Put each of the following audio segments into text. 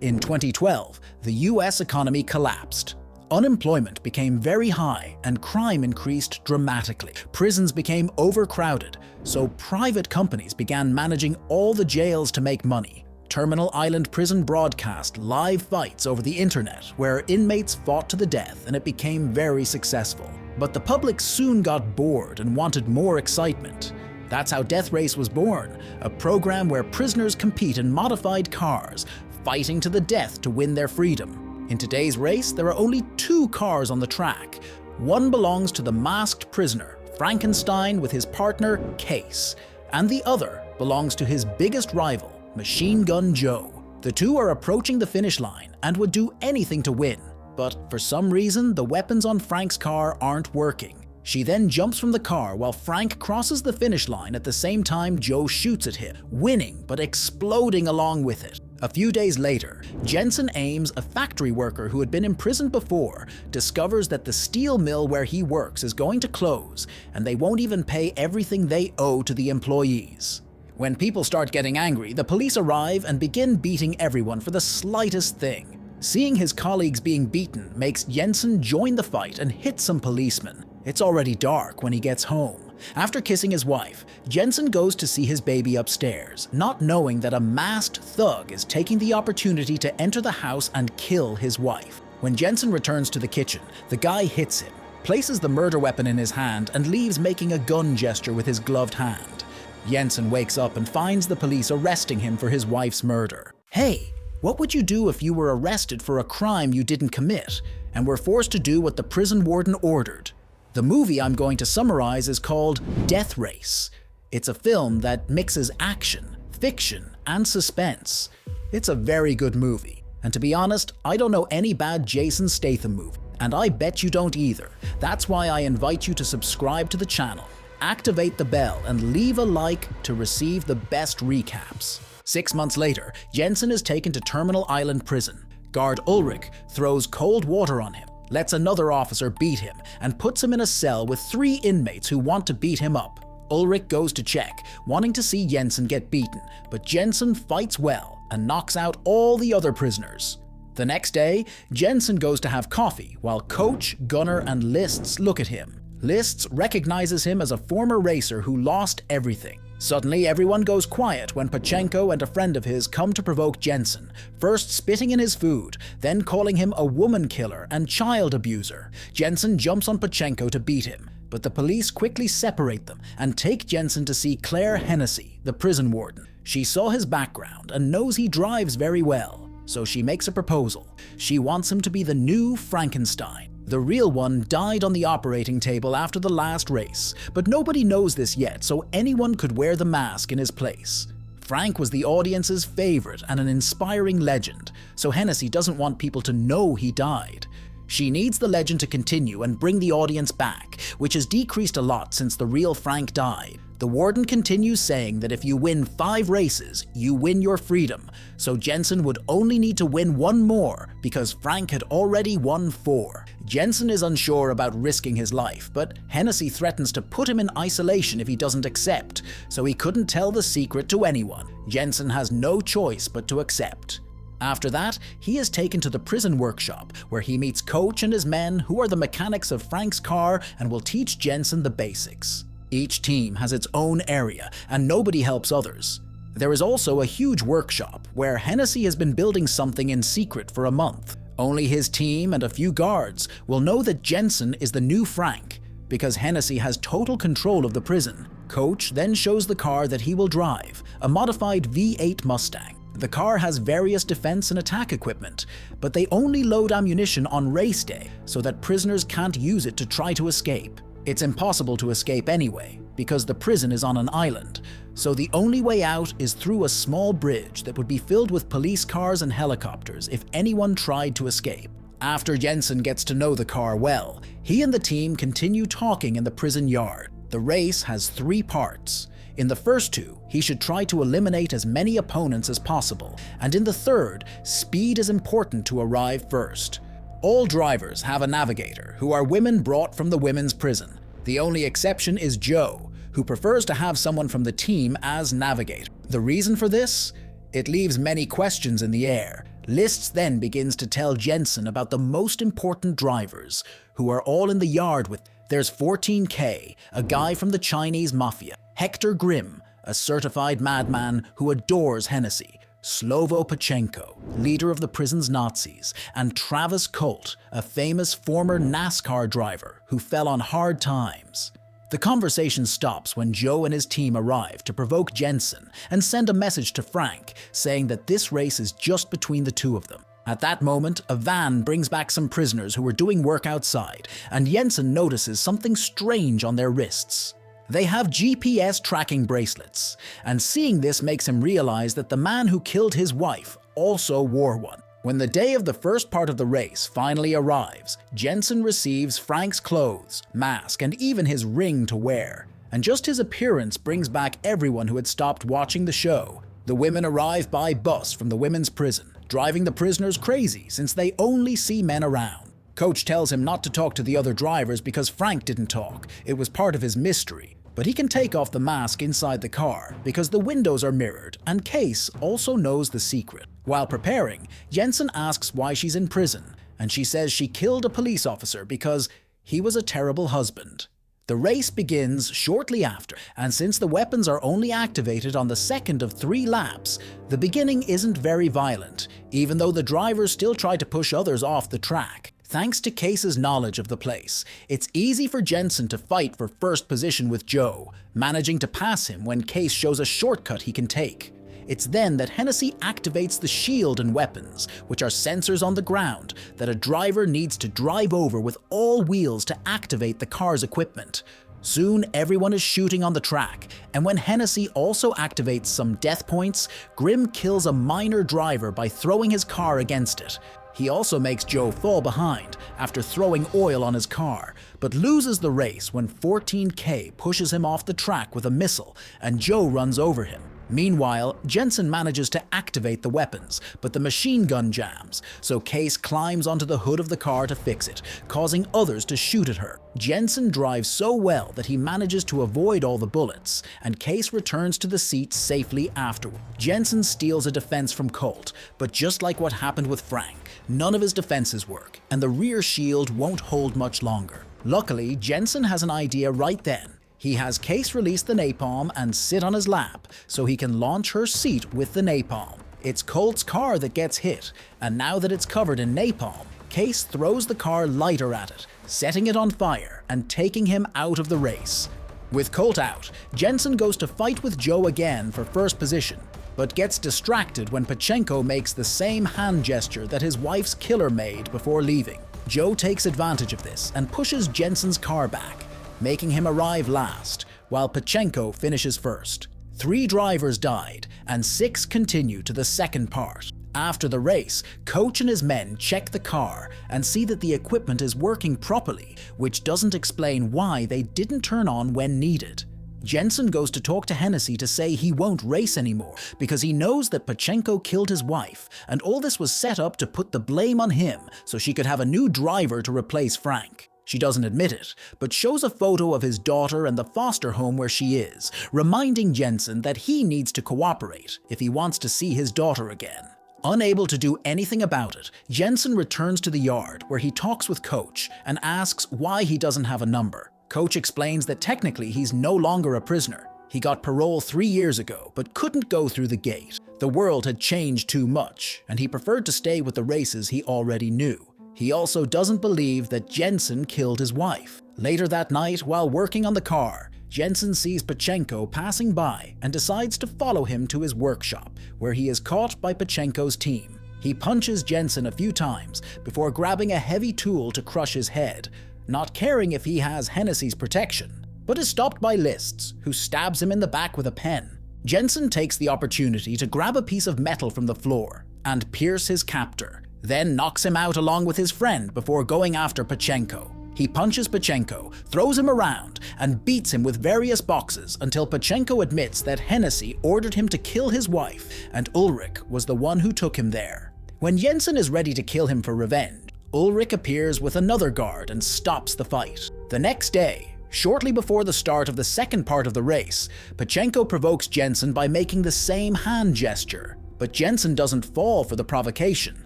In 2012, the US economy collapsed. Unemployment became very high and crime increased dramatically. Prisons became overcrowded, so private companies began managing all the jails to make money. Terminal Island Prison broadcast live fights over the internet where inmates fought to the death, and it became very successful. But the public soon got bored and wanted more excitement. That's how Death Race was born, a program where prisoners compete in modified cars, fighting to the death to win their freedom. In today's race, there are only 2 cars on the track. One belongs to the masked prisoner, Frankenstein, with his partner, Case, and the other belongs to his biggest rival, Machine Gun Joe. The two are approaching the finish line and would do anything to win, but for some reason, the weapons on Frank's car aren't working. She then jumps from the car while Frank crosses the finish line at the same time Joe shoots at him, winning but exploding along with it. A few days later, Jensen Ames, a factory worker who had been imprisoned before, discovers that the steel mill where he works is going to close, and they won't even pay everything they owe to the employees. When people start getting angry, the police arrive and begin beating everyone for the slightest thing. Seeing his colleagues being beaten makes Jensen join the fight and hit some policemen. It's already dark when he gets home. After kissing his wife, Jensen goes to see his baby upstairs, not knowing that a masked thug is taking the opportunity to enter the house and kill his wife. When Jensen returns to the kitchen, the guy hits him, places the murder weapon in his hand, and leaves making a gun gesture with his gloved hand. Jensen wakes up and finds the police arresting him for his wife's murder. Hey, what would you do if you were arrested for a crime you didn't commit and were forced to do what the prison warden ordered? The movie I'm going to summarize is called Death Race. It's a film that mixes action, fiction, and suspense. It's a very good movie, and to be honest, I don't know any bad Jason Statham movie, and I bet you don't either. That's why I invite you to subscribe to the channel, activate the bell, and leave a like to receive the best recaps. 6 months later, Jensen is taken to Terminal Island Prison. Guard Ulrich throws cold water on him, lets another officer beat him, and puts him in a cell with 3 inmates who want to beat him up. Ulrich goes to check, wanting to see Jensen get beaten, but Jensen fights well and knocks out all the other prisoners. The next day, Jensen goes to have coffee while Coach, Gunner, and Lists look at him. Lists recognizes him as a former racer who lost everything. Suddenly, everyone goes quiet when Pachenko and a friend of his come to provoke Jensen, first spitting in his food, then calling him a woman killer and child abuser. Jensen jumps on Pachenko to beat him, but the police quickly separate them and take Jensen to see Claire Hennessy, the prison warden. She saw his background and knows he drives very well, so she makes a proposal. She wants him to be the new Frankenstein. The real one died on the operating table after the last race, but nobody knows this yet, so anyone could wear the mask in his place. Frank was the audience's favorite and an inspiring legend, so Hennessy doesn't want people to know he died. She needs the legend to continue and bring the audience back, which has decreased a lot since the real Frank died. The warden continues saying that if you win 5 races, you win your freedom, so Jensen would only need to win 1 more because Frank had already won 4. Jensen is unsure about risking his life, but Hennessy threatens to put him in isolation if he doesn't accept, so he couldn't tell the secret to anyone. Jensen has no choice but to accept. After that, he is taken to the prison workshop, where he meets Coach and his men, who are the mechanics of Frank's car and will teach Jensen the basics. Each team has its own area, and nobody helps others. There is also a huge workshop, where Hennessy has been building something in secret for a month. Only his team and a few guards will know that Jensen is the new Frank, because Hennessy has total control of the prison. Coach then shows the car that he will drive, a modified V8 Mustang. The car has various defense and attack equipment, but they only load ammunition on race day so that prisoners can't use it to try to escape. It's impossible to escape anyway, because the prison is on an island, so the only way out is through a small bridge that would be filled with police cars and helicopters if anyone tried to escape. After Jensen gets to know the car well, he and the team continue talking in the prison yard. The race has 3 parts. In the first 2, he should try to eliminate as many opponents as possible, and in the third, speed is important to arrive first. All drivers have a navigator, who are women brought from the women's prison. The only exception is Joe, who prefers to have someone from the team as navigator. The reason for this? It leaves many questions in the air, Lists then begins to tell Jensen about the most important drivers, who are all in the yard with. There's 14K, a guy from the Chinese mafia, Hector Grimm, a certified madman who adores Hennessy, Slovo Pachenko, leader of the prison's Nazis, and Travis Colt, a famous former NASCAR driver who fell on hard times. The conversation stops when Joe and his team arrive to provoke Jensen and send a message to Frank saying that this race is just between the two of them. At that moment, a van brings back some prisoners who were doing work outside, and Jensen notices something strange on their wrists. They have GPS tracking bracelets, and seeing this makes him realize that the man who killed his wife also wore one. When the day of the first part of the race finally arrives, Jensen receives Frank's clothes, mask, and even his ring to wear. And just his appearance brings back everyone who had stopped watching the show. The women arrive by bus from the women's prison, driving the prisoners crazy since they only see men around. Coach tells him not to talk to the other drivers because Frank didn't talk. It was part of his mystery. But he can take off the mask inside the car because the windows are mirrored, and Case also knows the secret. While preparing, Jensen asks why she's in prison, and she says she killed a police officer because he was a terrible husband. The race begins shortly after, and since the weapons are only activated on the second of 3 laps, the beginning isn't very violent, even though the drivers still try to push others off the track. Thanks to Case's knowledge of the place, it's easy for Jensen to fight for first position with Joe, managing to pass him when Case shows a shortcut he can take. It's then that Hennessy activates the shield and weapons, which are sensors on the ground that a driver needs to drive over with all wheels to activate the car's equipment. Soon everyone is shooting on the track, and when Hennessy also activates some death points, Grimm kills a minor driver by throwing his car against it. He also makes Joe fall behind after throwing oil on his car, but loses the race when 14K pushes him off the track with a missile and Joe runs over him. Meanwhile, Jensen manages to activate the weapons, but the machine gun jams, so Case climbs onto the hood of the car to fix it, causing others to shoot at her. Jensen drives so well that he manages to avoid all the bullets, and Case returns to the seat safely afterward. Jensen steals a defense from Colt, but just like what happened with Frank, none of his defenses work, and the rear shield won't hold much longer. Luckily, Jensen has an idea right then. He has Case release the napalm and sit on his lap so he can launch her seat with the napalm. It's Colt's car that gets hit, and now that it's covered in napalm, Case throws the car lighter at it, setting it on fire and taking him out of the race. With Colt out, Jensen goes to fight with Joe again for first position, but gets distracted when Pachenko makes the same hand gesture that his wife's killer made before leaving. Joe takes advantage of this and pushes Jensen's car back, making him arrive last, while Pachenko finishes first. 3 drivers died, and 6 continue to the second part. After the race, Coach and his men check the car and see that the equipment is working properly, which doesn't explain why they didn't turn on when needed. Jensen goes to talk to Hennessy to say he won't race anymore because he knows that Pachenko killed his wife, and all this was set up to put the blame on him so she could have a new driver to replace Frank. She doesn't admit it, but shows a photo of his daughter and the foster home where she is, reminding Jensen that he needs to cooperate if he wants to see his daughter again. Unable to do anything about it, Jensen returns to the yard where he talks with Coach and asks why he doesn't have a number. Coach explains that technically he's no longer a prisoner. He got parole 3 years ago, but couldn't go through the gate. The world had changed too much, and he preferred to stay with the races he already knew. He also doesn't believe that Jensen killed his wife. Later that night, while working on the car, Jensen sees Pachenko passing by and decides to follow him to his workshop, where he is caught by Pachenko's team. He punches Jensen a few times before grabbing a heavy tool to crush his head, not caring if he has Hennessy's protection, but is stopped by Lists, who stabs him in the back with a pen. Jensen takes the opportunity to grab a piece of metal from the floor and pierce his captor, then knocks him out along with his friend before going after Pachenko. He punches Pachenko, throws him around, and beats him with various boxes until Pachenko admits that Hennessy ordered him to kill his wife and Ulrich was the one who took him there. When Jensen is ready to kill him for revenge, Ulrich appears with another guard and stops the fight. The next day, shortly before the start of the second part of the race, Pachenko provokes Jensen by making the same hand gesture. But Jensen doesn't fall for the provocation.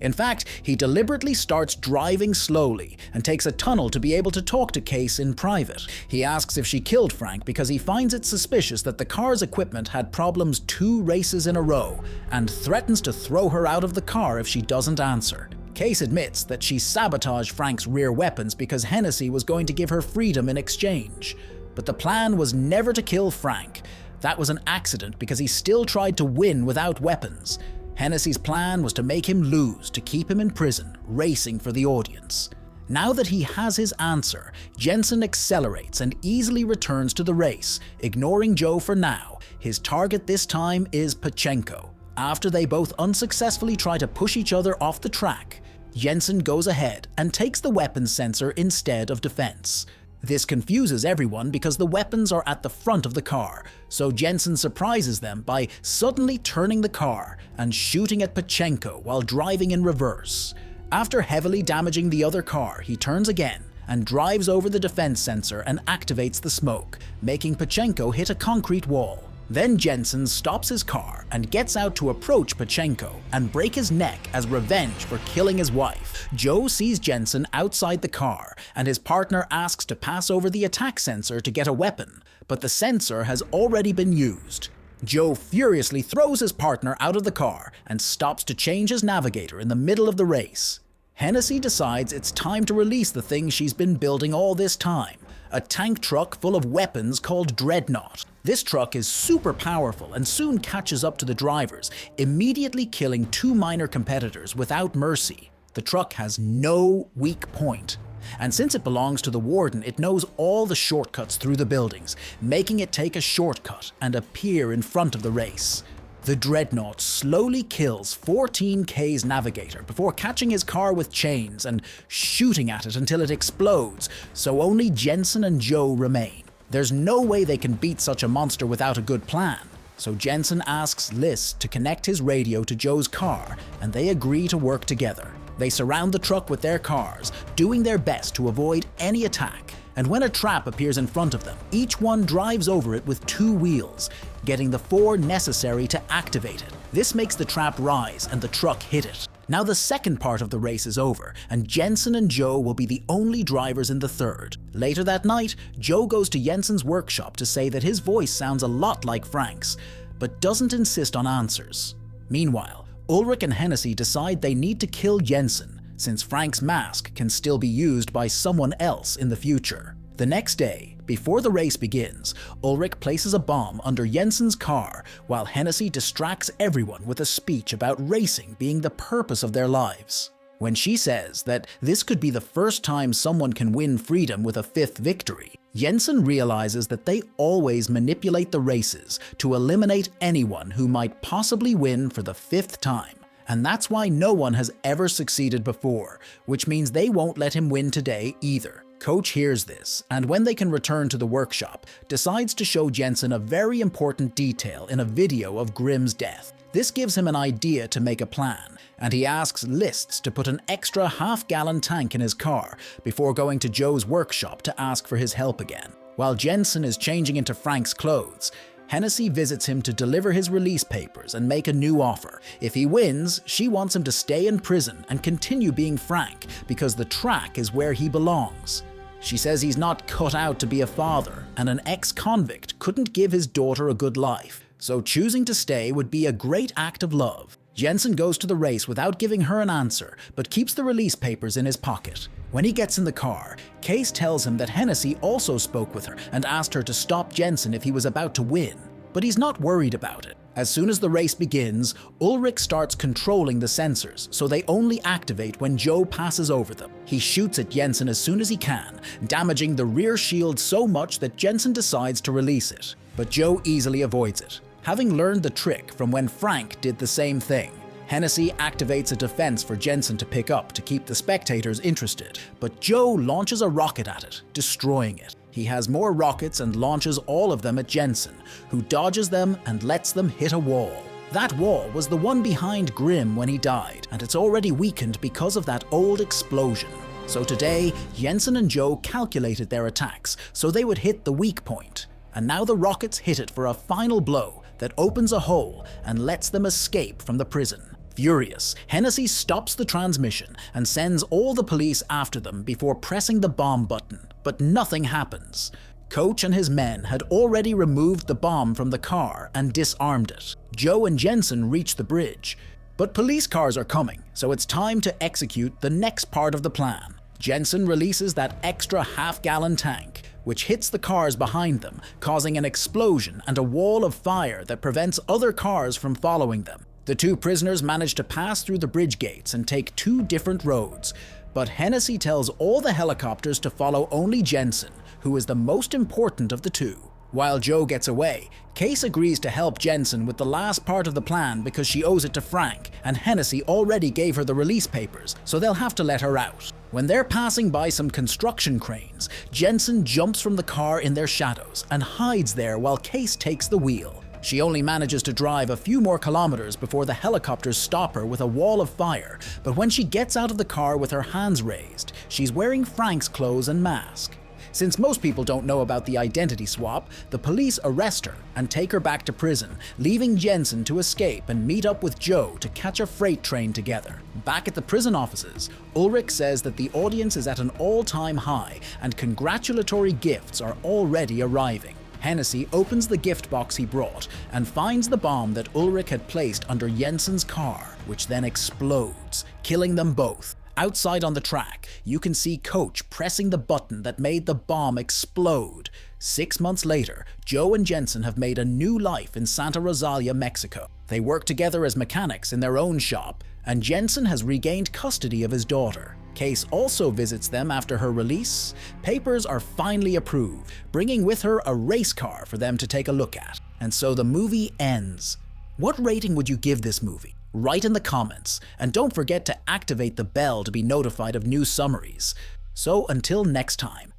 In fact, he deliberately starts driving slowly and takes a tunnel to be able to talk to Case in private. He asks if she killed Frank because he finds it suspicious that the car's equipment had problems 2 races in a row, and threatens to throw her out of the car if she doesn't answer. Case admits that she sabotaged Frank's rear weapons because Hennessy was going to give her freedom in exchange. But the plan was never to kill Frank. That was an accident because he still tried to win without weapons. Hennessy's plan was to make him lose to keep him in prison, racing for the audience. Now that he has his answer, Jensen accelerates and easily returns to the race, ignoring Joe for now. His target this time is Pachenko. After they both unsuccessfully try to push each other off the track, Jensen goes ahead and takes the weapons sensor instead of defense. This confuses everyone because the weapons are at the front of the car, so Jensen surprises them by suddenly turning the car and shooting at Pachenko while driving in reverse. After heavily damaging the other car, he turns again and drives over the defense sensor and activates the smoke, making Pachenko hit a concrete wall. Then Jensen stops his car and gets out to approach Pachenko and break his neck as revenge for killing his wife. Joe sees Jensen outside the car, and his partner asks to pass over the attack sensor to get a weapon, but the sensor has already been used. Joe furiously throws his partner out of the car and stops to change his navigator in the middle of the race. Hennessy decides it's time to release the thing she's been building all this time, a tank truck full of weapons called Dreadnought. This truck is super powerful and soon catches up to the drivers, immediately killing 2 minor competitors without mercy. The truck has no weak point, and since it belongs to the warden, it knows all the shortcuts through the buildings, making it take a shortcut and appear in front of the race. The Dreadnought slowly kills 14K's navigator before catching his car with chains and shooting at it until it explodes, so only Jensen and Joe remain. There's no way they can beat such a monster without a good plan, so Jensen asks List to connect his radio to Joe's car, and they agree to work together. They surround the truck with their cars, doing their best to avoid any attack, and when a trap appears in front of them, each one drives over it with 2 wheels, getting the 4 necessary to activate it. This makes the trap rise and the truck hit it. Now the second part of the race is over, and Jensen and Joe will be the only drivers in the third. Later that night, Joe goes to Jensen's workshop to say that his voice sounds a lot like Frank's, but doesn't insist on answers. Meanwhile, Ulrich and Hennessy decide they need to kill Jensen, since Frank's mask can still be used by someone else in the future. The next day, before the race begins, Ulrich places a bomb under Jensen's car while Hennessy distracts everyone with a speech about racing being the purpose of their lives. When she says that this could be the first time someone can win freedom with a 5th victory, Jensen realizes that they always manipulate the races to eliminate anyone who might possibly win for the 5th time. And that's why no one has ever succeeded before, which means they won't let him win today either. Coach hears this, and when they can return to the workshop, decides to show Jensen a very important detail in a video of Grimm's death. This gives him an idea to make a plan, and he asks Lists to put an extra half-gallon tank in his car before going to Joe's workshop to ask for his help again. While Jensen is changing into Frank's clothes, Hennessy visits him to deliver his release papers and make a new offer. If he wins, she wants him to stay in prison and continue being Frank because the track is where he belongs. She says he's not cut out to be a father, and an ex-convict couldn't give his daughter a good life, so choosing to stay would be a great act of love. Jensen goes to the race without giving her an answer, but keeps the release papers in his pocket. When he gets in the car, Case tells him that Hennessy also spoke with her and asked her to stop Jensen if he was about to win, but he's not worried about it. As soon as the race begins, Ulrich starts controlling the sensors, so they only activate when Joe passes over them. He shoots at Jensen as soon as he can, damaging the rear shield so much that Jensen decides to release it, but Joe easily avoids it, having learned the trick from when Frank did the same thing. Hennessy activates a defense for Jensen to pick up to keep the spectators interested, but Joe launches a rocket at it, destroying it. He has more rockets and launches all of them at Jensen, who dodges them and lets them hit a wall. That wall was the one behind Grimm when he died, and it's already weakened because of that old explosion. So today, Jensen and Joe calculated their attacks so they would hit the weak point, and now the rockets hit it for a final blow that opens a hole and lets them escape from the prison. Furious, Hennessy stops the transmission and sends all the police after them before pressing the bomb button, but nothing happens. Coach and his men had already removed the bomb from the car and disarmed it. Joe and Jensen reach the bridge, but police cars are coming, so it's time to execute the next part of the plan. Jensen releases that extra half-gallon tank, which hits the cars behind them, causing an explosion and a wall of fire that prevents other cars from following them. The two prisoners manage to pass through the bridge gates and take two different roads, but Hennessy tells all the helicopters to follow only Jensen, who is the most important of the two. While Joe gets away, Case agrees to help Jensen with the last part of the plan because she owes it to Frank, and Hennessy already gave her the release papers, so they'll have to let her out. When they're passing by some construction cranes, Jensen jumps from the car in their shadows and hides there while Case takes the wheel. She only manages to drive a few more kilometers before the helicopters stop her with a wall of fire, but when she gets out of the car with her hands raised, she's wearing Frank's clothes and mask. Since most people don't know about the identity swap, the police arrest her and take her back to prison, leaving Jensen to escape and meet up with Joe to catch a freight train together. Back at the prison offices, Ulrich says that the audience is at an all-time high and congratulatory gifts are already arriving. Hennessy opens the gift box he brought and finds the bomb that Ulrich had placed under Jensen's car, which then explodes, killing them both. Outside on the track, you can see Coach pressing the button that made the bomb explode. 6 months later, Joe and Jensen have made a new life in Santa Rosalia, Mexico. They work together as mechanics in their own shop, and Jensen has regained custody of his daughter. Case also visits them after her release. Papers are finally approved, bringing with her a race car for them to take a look at. And so the movie ends. What rating would you give this movie? Write in the comments, and don't forget to activate the bell to be notified of new summaries. So until next time,